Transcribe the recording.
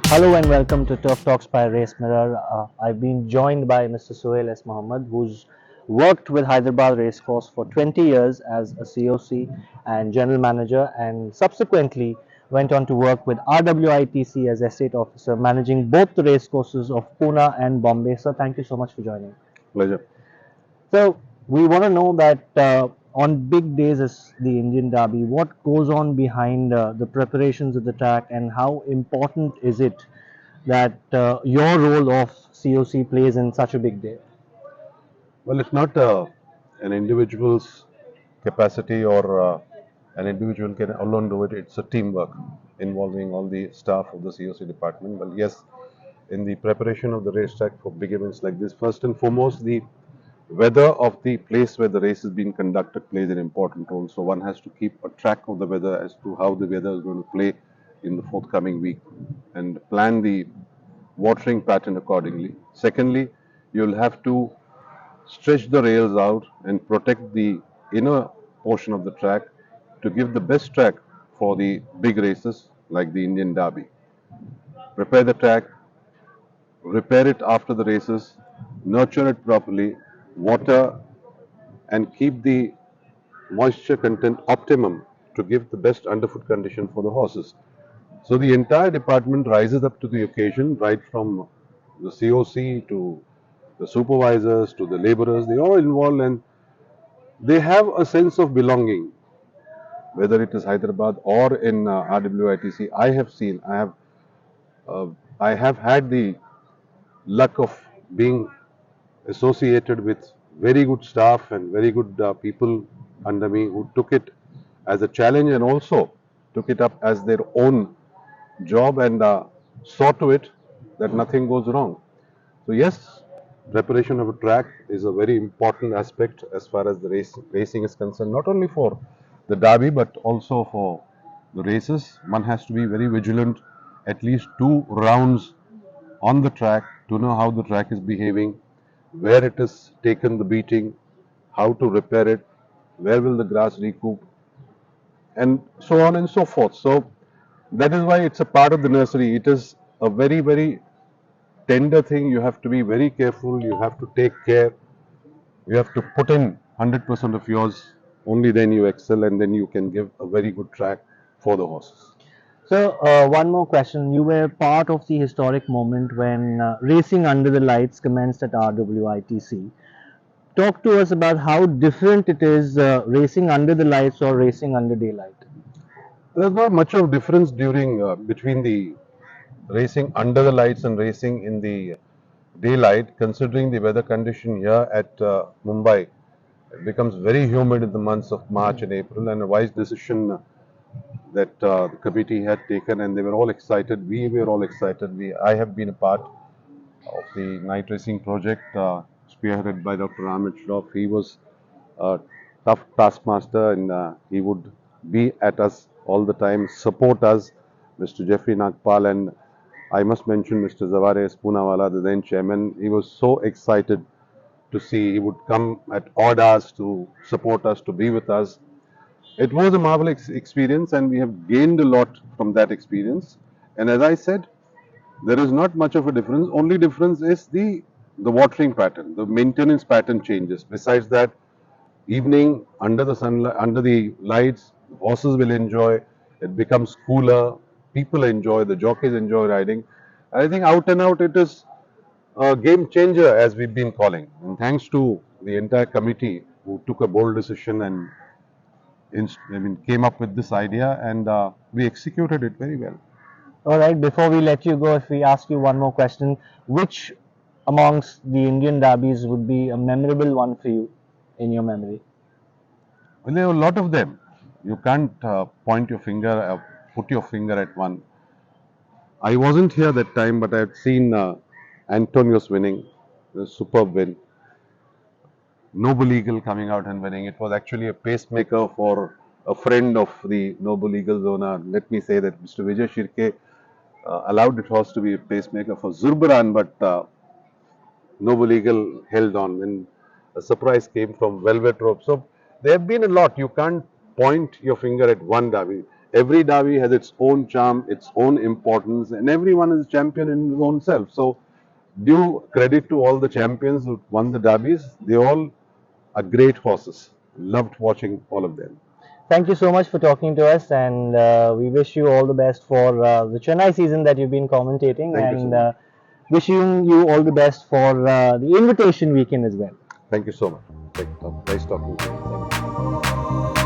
Hello and welcome to Turf Talks by Race Mirror. I've been joined by Mr. Suhail Mohammed, who's worked with Hyderabad Racecourse for 20 years as a C.O.C. and general manager, and subsequently went on to work with RWITC as estate officer, managing both the racecourses of Pune and Bombay. So, thank you so much for joining. Pleasure. So we want to know that on big days as the Indian Derby, what goes on behind the preparations of the track, and how important is it that your role of C.O.C plays in such a big day? Well, it's not an individual's capacity or an individual can alone do it. It's a teamwork involving all the staff of the C.O.C department. Well, yes, in the preparation of the racetrack for big events like this, first and foremost, the weather of the place where the race is being conducted plays an important role. So one has to keep a track of the weather as to how the weather is going to play in the forthcoming week and plan the watering pattern accordingly. Secondly, you'll have to stretch the rails out and protect the inner portion of the track to give the best track for the big races like the Indian Derby. Prepare the track, repair it after the races, nurture it properly, water and keep the moisture content optimum to give the best underfoot condition for the horses. So the entire department rises up to the occasion, right from the C.O.C to the supervisors to the laborers. They all involved and they have a sense of belonging, whether it is Hyderabad or in RWITC. Uh, I have had the luck of being associated with very good staff and very good people under me who took it as a challenge and also took it up as their own job and saw to it that nothing goes wrong. So yes, preparation of a track is a very important aspect as far as the racing is concerned, not only for the derby but also for the races. One has to be very vigilant, at least 2 rounds on the track to know how the track is behaving, where it has taken the beating, how to repair it, where will the grass recoup, and so on and so forth. So that is why it's a part of the nursery. It is a very, very tender thing. You have to be very careful. You have to take care. You have to put in 100% of yours. Only then you excel and then you can give a very good track for the horses. So, one more question. You were part of the historic moment when racing under the lights commenced at RWITC. Talk to us about how different it is racing under the lights or racing under daylight. There's not much of difference during between the racing under the lights and racing in the daylight, considering the weather condition here at Mumbai. It becomes very humid in the months of March and April, and a wise decision that the committee had taken, and they were all excited. We were all excited. I have been a part of the night racing project, spearheaded by Dr. Amit Shroff. He was a tough taskmaster, and he would be at us all the time, support us. Mr. Jeffrey Nagpal, and I must mention Mr. Zaware Poonawala, the then chairman. He was so excited to see. He would come at odd hours to support us, to be with us. It was a marvelous experience, and we have gained a lot from that experience. And as I said, there is not much of a difference. Only difference is the watering pattern, the maintenance pattern changes. Besides that, evening under the sunlight, under the lights, horses will enjoy. It becomes cooler. People enjoy. The jockeys enjoy riding. I think out and out, it is a game changer, as we've been calling. And thanks to the entire committee who took a bold decision and came up with this idea, and we executed it very well. All right, before we let you go, if we ask you one more question, which amongst the Indian derbies would be a memorable one for you in your memory? Well, there are a lot of them. You can't point your finger, put your finger at one. I wasn't here that time, but I've seen Antonius winning, a superb win. Noble Eagle coming out and winning. It was actually a pacemaker for a friend of the Noble Eagle's owner. Let me say that Mr. Vijay Shirke allowed the horse to be a pacemaker for Zurbaran, but Noble Eagle held on. And a surprise came from Velvet Rope. So there have been a lot. You can't point your finger at one derby. every derby has its own charm, its own importance, and everyone is champion in his own self. So, due credit to all the champions who won the derbies. They all are great horses. Loved watching all of them. Thank you so much for talking to us, and we wish you all the best for the Chennai season that you've been commentating, Thank you so and much. wishing you all the best for the invitation weekend as well. Thank you so much. Nice talking to you. Thank you.